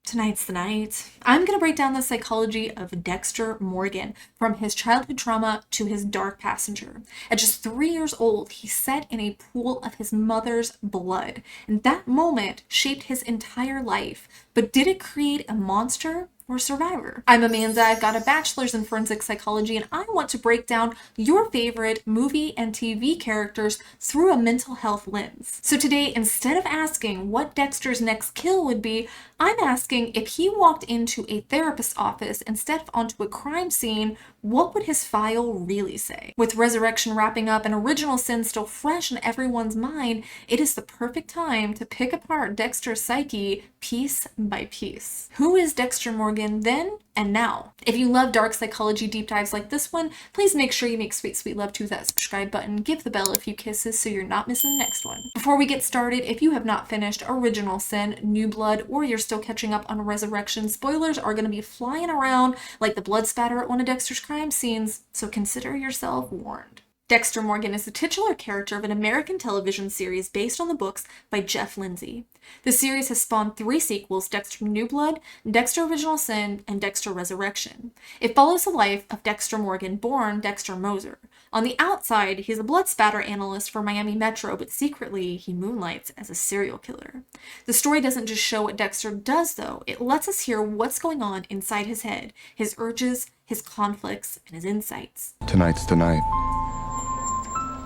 Tonight's the night. I'm going to break down the psychology of Dexter Morgan, from his childhood trauma to his dark passenger. At just 3 years old, he sat in a pool of his mother's blood, and that moment shaped his entire life. But did it create a monster or survivor? I'm Amanda. I've got a bachelor's in forensic psychology, and I want to break down your favorite movie and TV characters through a mental health lens. So today, instead of asking what Dexter's next kill would be, I'm asking if he walked into a therapist's office instead of onto a crime scene, what would his file really say? With Resurrection wrapping up and Original Sin still fresh in everyone's mind, it is the perfect time to pick apart Dexter's psyche piece by piece. Who is Dexter Morgan then and now? If you love dark psychology deep dives like this one, please make sure you make sweet, sweet love to that subscribe button, give the bell a few kisses so you're not missing the next one. Before we get started, if you have not finished Original Sin, New Blood, or you're still catching up on Resurrection, spoilers are going to be flying around like the blood spatter at one of Dexter's crime scenes, so consider yourself warned. Dexter Morgan is the titular character of an American television series based on the books by Jeff Lindsay. The series has spawned 3 sequels: Dexter New Blood, Dexter Original Sin, and Dexter Resurrection. It follows the life of Dexter Morgan, born Dexter Moser. On the outside, he's a blood spatter analyst for Miami Metro, but secretly he moonlights as a serial killer. The story doesn't just show what Dexter does, though. It lets us hear what's going on inside his head, his urges, his conflicts, and his insights. Tonight's the night.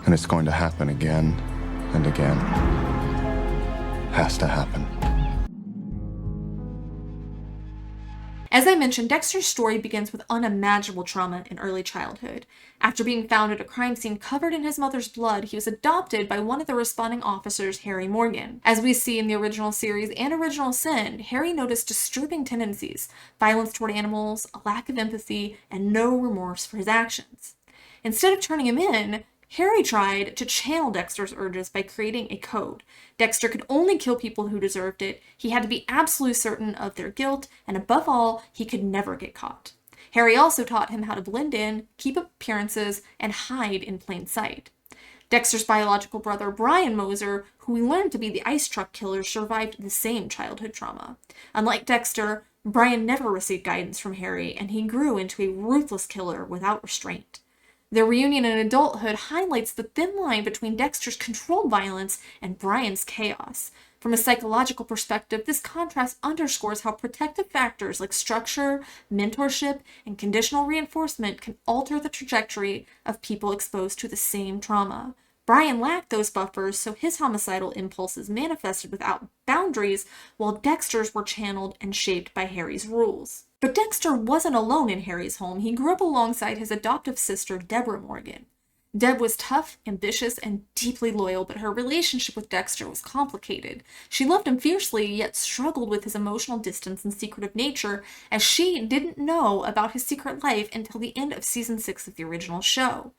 And it's going to happen again and again. Has to happen. As I mentioned, Dexter's story begins with unimaginable trauma in early childhood. After being found at a crime scene covered in his mother's blood, he was adopted by one of the responding officers, Harry Morgan. As we see in the original series and Original Sin, Harry noticed disturbing tendencies: violence toward animals, a lack of empathy, and no remorse for his actions. Instead of turning him in, Harry tried to channel Dexter's urges by creating a code. Dexter could only kill people who deserved it, he had to be absolutely certain of their guilt, and above all, he could never get caught. Harry also taught him how to blend in, keep appearances, and hide in plain sight. Dexter's biological brother, Brian Moser, who we learned to be the ice truck killer, survived the same childhood trauma. Unlike Dexter, Brian never received guidance from Harry, and he grew into a ruthless killer without restraint. Their reunion in adulthood highlights the thin line between Dexter's controlled violence and Brian's chaos. From a psychological perspective, this contrast underscores how protective factors like structure, mentorship, and conditional reinforcement can alter the trajectory of people exposed to the same trauma. Brian lacked those buffers, so his homicidal impulses manifested without boundaries, while Dexter's were channeled and shaped by Harry's rules. But Dexter wasn't alone in Harry's home. He grew up alongside his adoptive sister, Debra Morgan. Deb was tough, ambitious, and deeply loyal, but her relationship with Dexter was complicated. She loved him fiercely, yet struggled with his emotional distance and secretive nature, as she didn't know about his secret life until the end of season 6 of the original show.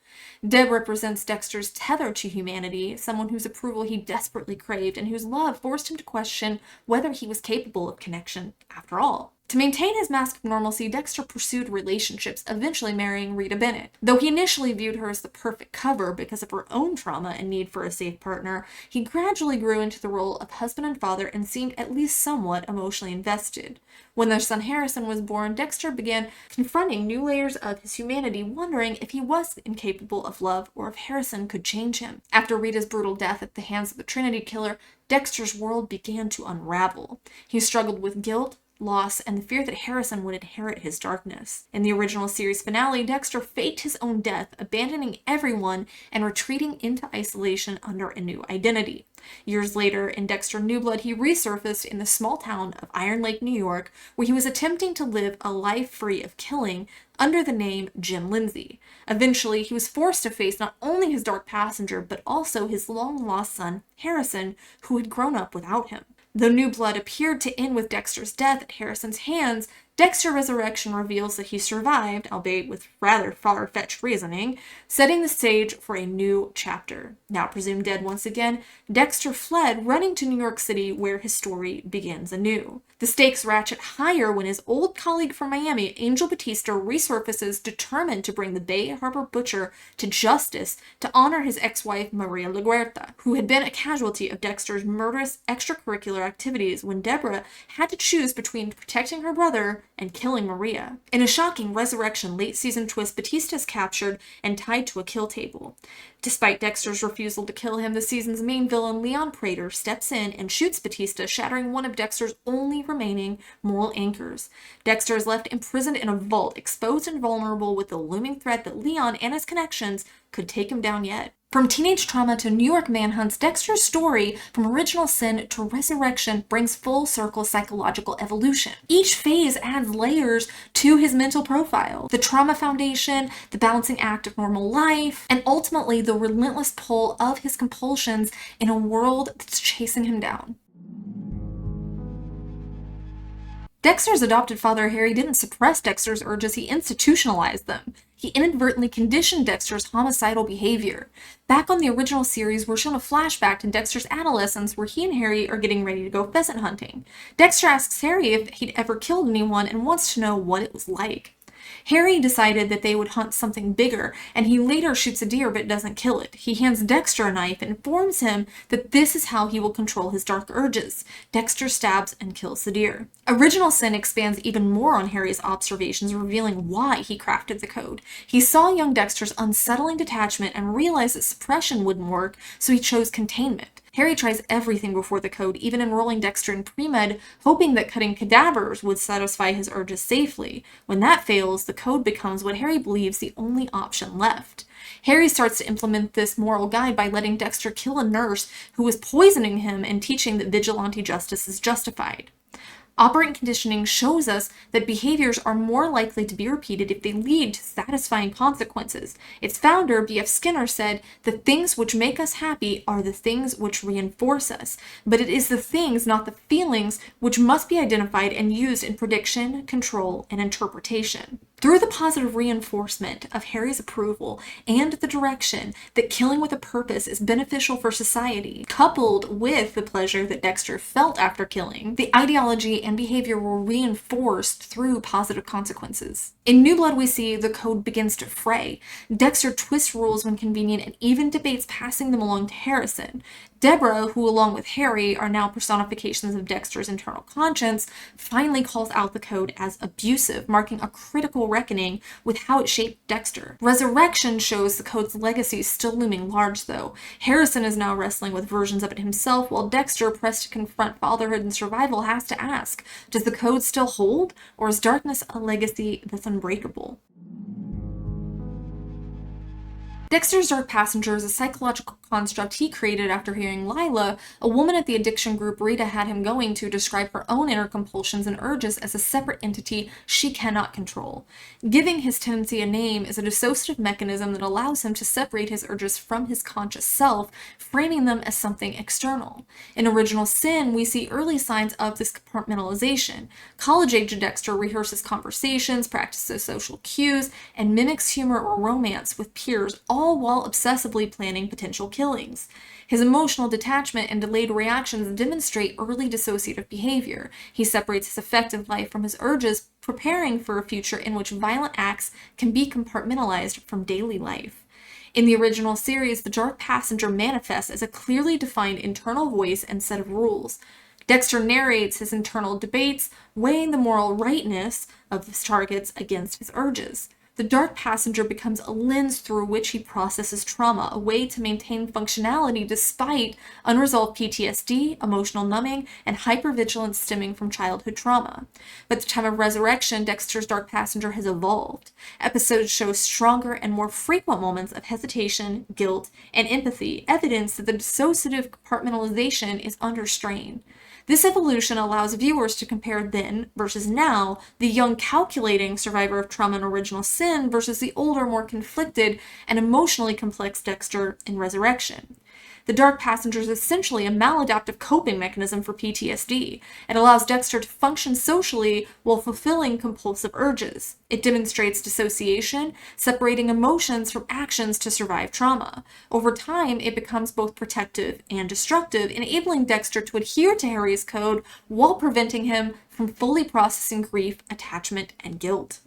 Deb represents Dexter's tether to humanity, someone whose approval he desperately craved, and whose love forced him to question whether he was capable of connection after all. To maintain his mask of normalcy, Dexter pursued relationships, eventually marrying Rita Bennett. Though he initially viewed her as the perfect cover because of her own trauma and need for a safe partner, he gradually grew into the role of husband and father and seemed at least somewhat emotionally invested. When their son Harrison was born, Dexter began confronting new layers of his humanity, wondering if he was incapable of love or if Harrison could change him. After Rita's brutal death at the hands of the Trinity Killer, Dexter's world began to unravel. He struggled with guilt, loss, and the fear that Harrison would inherit his darkness. In the original series finale, Dexter faked his own death, abandoning everyone and retreating into isolation under a new identity. Years later, in Dexter New Blood, he resurfaced in the small town of Iron Lake, New York, where he was attempting to live a life free of killing under the name Jim Lindsay. Eventually, he was forced to face not only his dark passenger, but also his long-lost son, Harrison, who had grown up without him. Though New Blood appeared to end with Dexter's death at Harrison's hands, Dexter Resurrection reveals that he survived, albeit with rather far-fetched reasoning, setting the stage for a new chapter. Now presumed dead once again, Dexter fled, running to New York City, where his story begins anew. The stakes ratchet higher when his old colleague from Miami, Angel Batista, resurfaces, determined to bring the Bay Harbor butcher to justice to honor his ex-wife, Maria LaGuerta, who had been a casualty of Dexter's murderous extracurricular activities when Debra had to choose between protecting her brother and killing Maria. In a shocking resurrection late-season twist, Batista is captured and tied to a kill table. Despite Dexter's refusal to kill him, the season's main villain, Leon Prater, steps in and shoots Batista, shattering one of Dexter's only remaining moral anchors. Dexter is left imprisoned in a vault, exposed and vulnerable, with the looming threat that Leon and his connections could take him down yet. From teenage trauma to New York manhunts, Dexter's story, from original sin to resurrection, brings full circle psychological evolution. Each phase adds layers to his mental profile. The trauma foundation, the balancing act of normal life, and ultimately the relentless pull of his compulsions in a world that's chasing him down. Dexter's adopted father, Harry, didn't suppress Dexter's urges, he institutionalized them. He inadvertently conditioned Dexter's homicidal behavior. Back on the original series, we're shown a flashback to Dexter's adolescence where he and Harry are getting ready to go pheasant hunting. Dexter asks Harry if he'd ever killed anyone and wants to know what it was like. Harry decided that they would hunt something bigger, and he later shoots a deer but doesn't kill it. He hands Dexter a knife and informs him that this is how he will control his dark urges. Dexter stabs and kills the deer. Original Sin expands even more on Harry's observations, revealing why he crafted the code. He saw young Dexter's unsettling detachment and realized that suppression wouldn't work, so he chose containment. Harry tries everything before the code, even enrolling Dexter in pre-med, hoping that cutting cadavers would satisfy his urges safely. When that fails, the code becomes what Harry believes the only option left. Harry starts to implement this moral guide by letting Dexter kill a nurse who was poisoning him and teaching that vigilante justice is justified. Operant conditioning shows us that behaviors are more likely to be repeated if they lead to satisfying consequences. Its founder, B.F. Skinner, said, "The things which make us happy are the things which reinforce us, but it is the things, not the feelings, which must be identified and used in prediction, control, and interpretation." Through the positive reinforcement of Harry's approval and the direction that killing with a purpose is beneficial for society, coupled with the pleasure that Dexter felt after killing, the ideology and behavior were reinforced through positive consequences. In New Blood, we see the code begins to fray. Dexter twists rules when convenient and even debates passing them along to Harrison. Debra, who along with Harry are now personifications of Dexter's internal conscience, finally calls out the code as abusive, marking a critical reckoning with how it shaped Dexter. Resurrection shows the code's legacy still looming large, though. Harrison is now wrestling with versions of it himself, while Dexter, pressed to confront fatherhood and survival, has to ask, does the code still hold, or is darkness a legacy that's unbreakable? Dexter's Dark Passenger is a psychological construct he created after hearing Lila, a woman at the addiction group Rita had him going to, describe her own inner compulsions and urges as a separate entity she cannot control. Giving his tendency a name is a dissociative mechanism that allows him to separate his urges from his conscious self, framing them as something external. In Original Sin, we see early signs of this compartmentalization. College-age Dexter rehearses conversations, practices social cues, and mimics humor or romance with peers, all while obsessively planning potential killings. His emotional detachment and delayed reactions demonstrate early dissociative behavior. He separates his affective life from his urges, preparing for a future in which violent acts can be compartmentalized from daily life. In the original series, the Dark Passenger manifests as a clearly defined internal voice and set of rules. Dexter narrates his internal debates, weighing the moral rightness of his targets against his urges. The Dark Passenger becomes a lens through which he processes trauma, a way to maintain functionality despite unresolved PTSD, emotional numbing, and hypervigilance stemming from childhood trauma. By the time of Resurrection, Dexter's Dark Passenger has evolved. Episodes show stronger and more frequent moments of hesitation, guilt, and empathy, evidence that the dissociative compartmentalization is under strain. This evolution allows viewers to compare then versus now, the young calculating survivor of trauma in Original Sin versus the older, more conflicted, and emotionally complex Dexter in Resurrection. The dark passenger is essentially a maladaptive coping mechanism for PTSD. It allows Dexter to function socially while fulfilling compulsive urges. It demonstrates dissociation, separating emotions from actions to survive trauma. Over time, it becomes both protective and destructive, enabling Dexter to adhere to Harry's code while preventing him from fully processing grief, attachment, and guilt.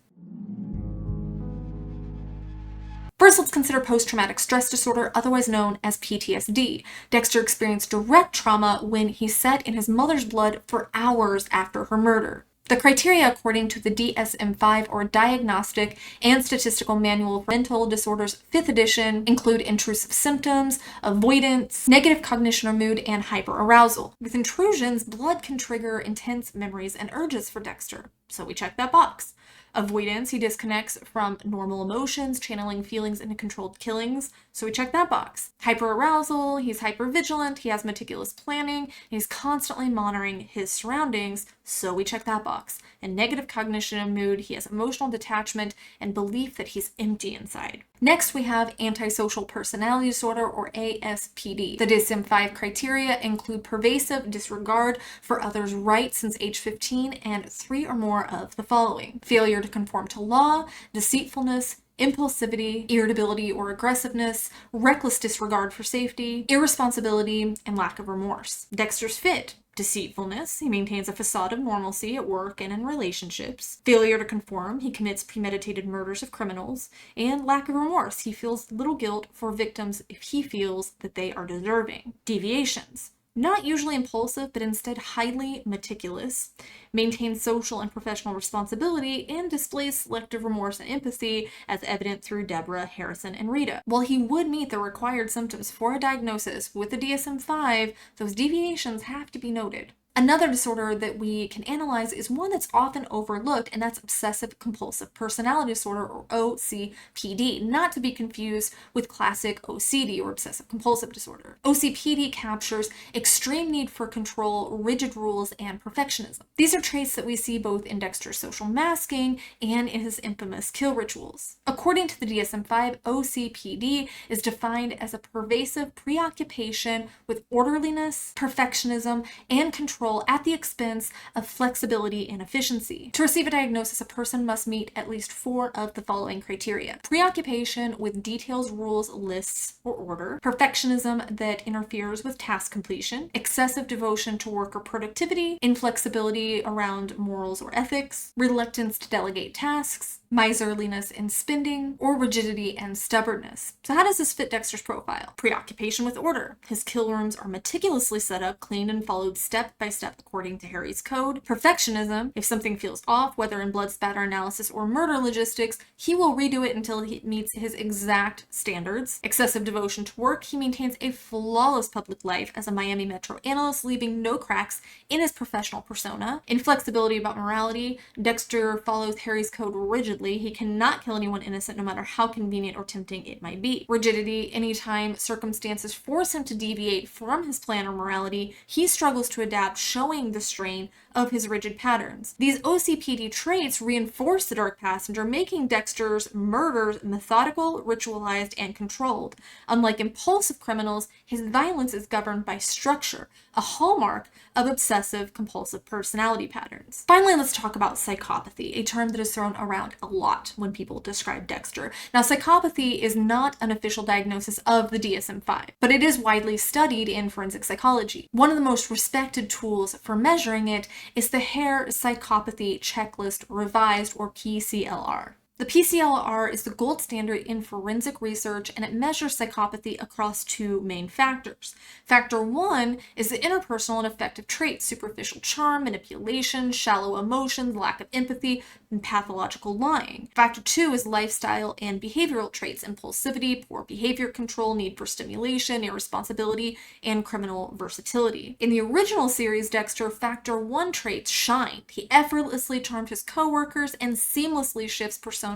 First, let's consider post-traumatic stress disorder, otherwise known as PTSD. Dexter experienced direct trauma when he sat in his mother's blood for hours after her murder. The criteria according to the DSM-5, or Diagnostic and Statistical Manual for Mental Disorders 5th edition, include intrusive symptoms, avoidance, negative cognition or mood, and hyperarousal. With intrusions, blood can trigger intense memories and urges for Dexter, so we check that box. Avoidance, he disconnects from normal emotions, channeling feelings into controlled killings, so we check that box. Hyperarousal, he's hypervigilant, he has meticulous planning, he's constantly monitoring his surroundings, so we check that box. And negative cognition and mood, he has emotional detachment and belief that he's empty inside. Next, we have antisocial personality disorder, or ASPD. The DSM-5 criteria include pervasive disregard for others' rights since age 15 and 3 or more of the following: failure to conform to law, deceitfulness, impulsivity, irritability or aggressiveness, reckless disregard for safety, irresponsibility, and lack of remorse. Dexter's fit: deceitfulness, he maintains a facade of normalcy at work and in relationships. Failure to conform, he commits premeditated murders of criminals. And lack of remorse, he feels little guilt for victims if he feels that they are deserving. Deviations: not usually impulsive, but instead highly meticulous, maintains social and professional responsibility, and displays selective remorse and empathy, as evident through Debra, Harrison, and Rita. While he would meet the required symptoms for a diagnosis with the DSM-5, those deviations have to be noted. Another disorder that we can analyze is one that's often overlooked, and that's obsessive compulsive personality disorder, or OCPD, not to be confused with classic OCD, or obsessive compulsive disorder. OCPD captures extreme need for control, rigid rules, and perfectionism. These are traits that we see both in Dexter's social masking and in his infamous kill rituals. According to the DSM-5, OCPD is defined as a pervasive preoccupation with orderliness, perfectionism, and control at the expense of flexibility and efficiency. To receive a diagnosis, a person must meet at least 4 of the following criteria: preoccupation with details, rules, lists, or order; perfectionism that interferes with task completion; excessive devotion to work or productivity; inflexibility around morals or ethics; reluctance to delegate tasks; miserliness in spending; or rigidity and stubbornness. So how does this fit Dexter's profile? Preoccupation with order. His kill rooms are meticulously set up, cleaned, and followed step by step according to Harry's code. Perfectionism: if something feels off, whether in blood spatter analysis or murder logistics, he will redo it until he meets his exact standards. Excessive devotion to work: he maintains a flawless public life as a Miami Metro analyst, leaving no cracks in his professional persona. Inflexibility about morality: Dexter follows Harry's code rigidly. He cannot kill anyone innocent, no matter how convenient or tempting it might be. Rigidity: anytime circumstances force him to deviate from his plan or morality, he struggles to adapt, showing the strain of his rigid patterns. These OCPD traits reinforce the dark passenger, making Dexter's murders methodical, ritualized, and controlled. Unlike impulsive criminals, his violence is governed by structure, a hallmark of obsessive compulsive personality patterns. Finally, let's talk about psychopathy, a term that is thrown around a lot when people describe Dexter. Now, psychopathy is not an official diagnosis of the DSM-5, but it is widely studied in forensic psychology. One of the most respected tools for measuring it is the Hare Psychopathy Checklist Revised, or PCLR. The PCLR is the gold standard in forensic research, and it measures psychopathy across 2 main factors. Factor 1 is the interpersonal and affective traits: superficial charm, manipulation, shallow emotions, lack of empathy, and pathological lying. Factor 2 is lifestyle and behavioral traits: impulsivity, poor behavior control, need for stimulation, irresponsibility, and criminal versatility. In the original series, Dexter, Factor 1 traits shined. He effortlessly charmed his coworkers and seamlessly shifts personas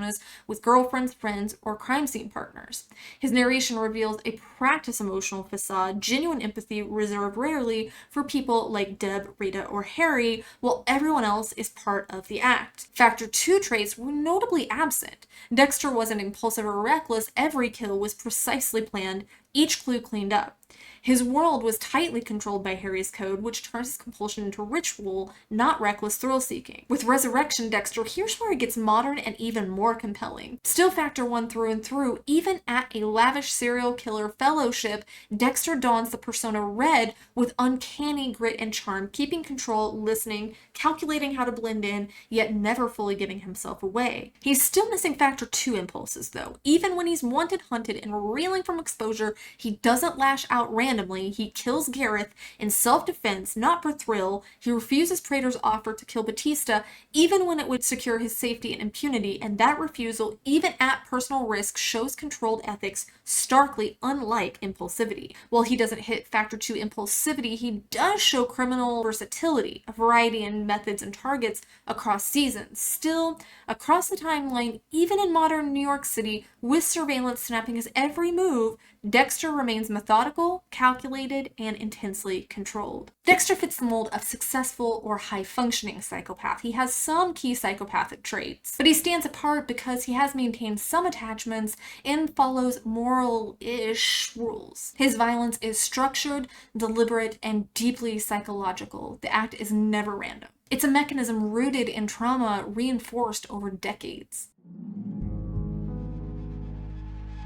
with girlfriends, friends, or crime scene partners. His narration reveals a practiced emotional facade, genuine empathy reserved rarely for people like Deb, Rita, or Harry, while everyone else is part of the act. Factor 2 traits were notably absent. Dexter wasn't impulsive or reckless. Every kill was precisely planned, each clue cleaned up. His world was tightly controlled by Harry's code, which turns his compulsion into ritual, not reckless thrill-seeking. With Resurrection Dexter, here's where it gets modern and even more compelling. Still Factor 1 through and through, even at a lavish serial killer fellowship, Dexter dons the persona Red with uncanny grit and charm, keeping control, listening, calculating how to blend in, yet never fully giving himself away. He's still missing Factor 2 impulses, though. Even when he's wanted, hunted, and reeling from exposure, he doesn't lash out randomly. He kills Gareth in self-defense, not for thrill. He refuses Prater's offer to kill Batista, even when it would secure his safety and impunity, and that refusal, even at personal risk, shows controlled ethics, starkly unlike impulsivity. While he doesn't hit Factor 2 impulsivity, he does show criminal versatility, a variety in methods and targets across seasons. Still, across the timeline, even in modern New York City, with surveillance snapping his every move, Dexter remains methodical, calculated, and intensely controlled. Dexter fits the mold of successful or high-functioning psychopath. He has some key psychopathic traits, but he stands apart because he has maintained some attachments and follows moral-ish rules. His violence is structured, deliberate, and deeply psychological. The act is never random. It's a mechanism rooted in trauma reinforced over decades.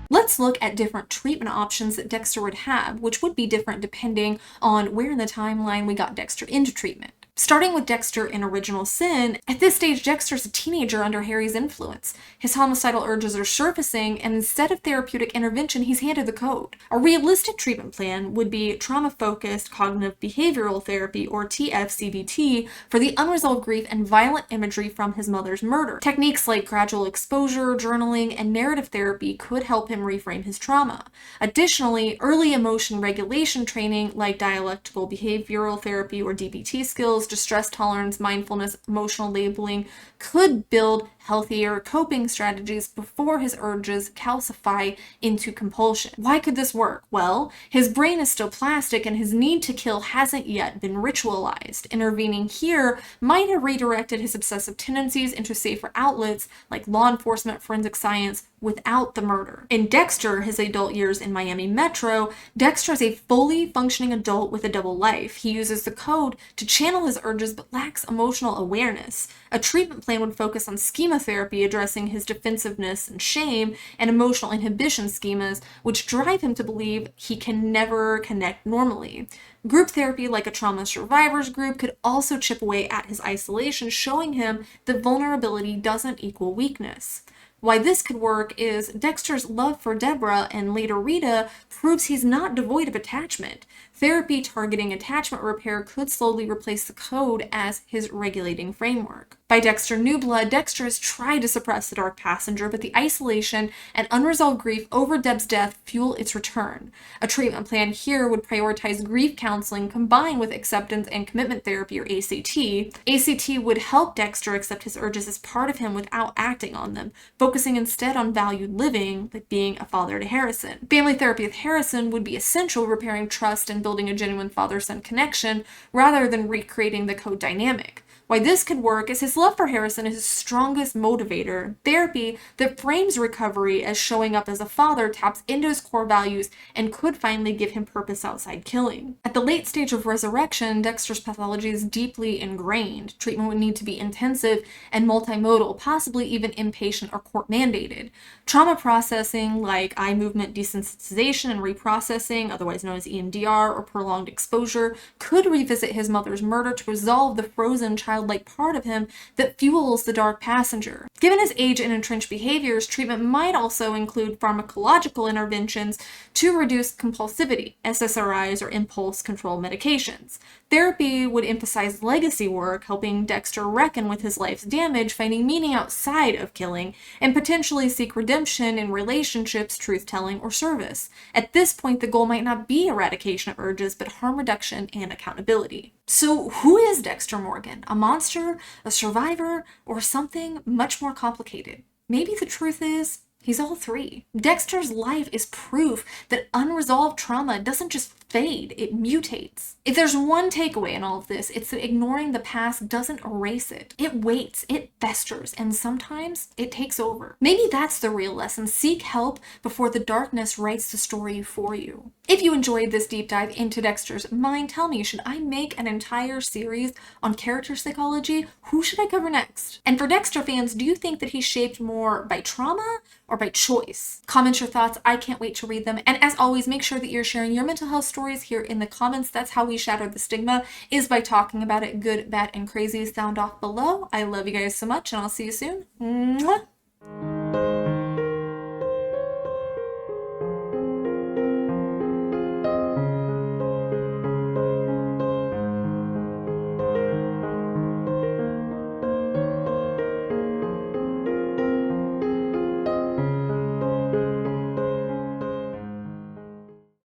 Let's look at different treatment options that Dexter would have, which would be different depending on where in the timeline we got Dexter into treatment. Starting with Dexter in Original Sin, at this stage Dexter's a teenager under Harry's influence. His homicidal urges are surfacing, and instead of therapeutic intervention, he's handed the code. A realistic treatment plan would be trauma-focused cognitive behavioral therapy, or TFCBT, for the unresolved grief and violent imagery from his mother's murder. Techniques like gradual exposure, journaling, and narrative therapy could help him reframe his trauma. Additionally, early emotion regulation training like dialectical behavioral therapy or DBT skills, distress tolerance, mindfulness, emotional labeling could build healthier coping strategies before his urges calcify into compulsion. Why could this work? Well, his brain is still plastic and his need to kill hasn't yet been ritualized. Intervening here might have redirected his obsessive tendencies into safer outlets like law enforcement, forensic science, without the murder. In Dexter, his adult years in Miami Metro, Dexter is a fully functioning adult with a double life. He uses the code to channel his urges but lacks emotional awareness. A treatment plan would focus on schema therapy addressing his defensiveness and shame, and emotional inhibition schemas, which drive him to believe he can never connect normally. Group therapy like a trauma survivors group could also chip away at his isolation, showing him that vulnerability doesn't equal weakness. Why this could work is Dexter's love for Debra and later Rita proves he's not devoid of attachment. Therapy targeting attachment repair could slowly replace the code as his regulating framework. By Dexter New Blood, Dexter has tried to suppress the Dark Passenger, but the isolation and unresolved grief over Deb's death fuel its return. A treatment plan here would prioritize grief counseling combined with acceptance and commitment therapy, or ACT. ACT would help Dexter accept his urges as part of him without acting on them, focusing instead on valued living, like being a father to Harrison. Family therapy with Harrison would be essential, repairing trust and building a genuine father-son connection rather than recreating the code dynamic. Why this could work is his love for Harrison is his strongest motivator. Therapy that frames recovery as showing up as a father taps into his core values and could finally give him purpose outside killing. At the late stage of Resurrection, Dexter's pathology is deeply ingrained. Treatment would need to be intensive and multimodal, possibly even inpatient or court-mandated. Trauma processing like eye movement desensitization and reprocessing, otherwise known as EMDR, or prolonged exposure, could revisit his mother's murder to resolve the frozen childlike part of him that fuels the Dark Passenger. Given his age and entrenched behaviors, treatment might also include pharmacological interventions to reduce compulsivity, SSRIs or impulse control medications. Therapy would emphasize legacy work, helping Dexter reckon with his life's damage, finding meaning outside of killing, and potentially seek redemption in relationships, truth-telling, or service. At this point, the goal might not be eradication of urges, but harm reduction and accountability. So who is Dexter Morgan? A monster, a survivor, or something much more complicated? Maybe the truth is, he's all three. Dexter's life is proof that unresolved trauma doesn't just fade, it mutates. If there's one takeaway in all of this, it's that ignoring the past doesn't erase it. It waits, it festers, and sometimes it takes over. Maybe that's the real lesson. Seek help before the darkness writes the story for you. If you enjoyed this deep dive into Dexter's mind, tell me, should I make an entire series on character psychology? Who should I cover next? And for Dexter fans, do you think that he's shaped more by trauma or by choice? Comment your thoughts. I can't wait to read them. And as always, make sure that you're sharing your mental health stories here in the comments. That's how we shatter the stigma, is by talking about it. Good, bad, and crazy. Sound off below. I love you guys so much, and I'll see you soon. Mwah.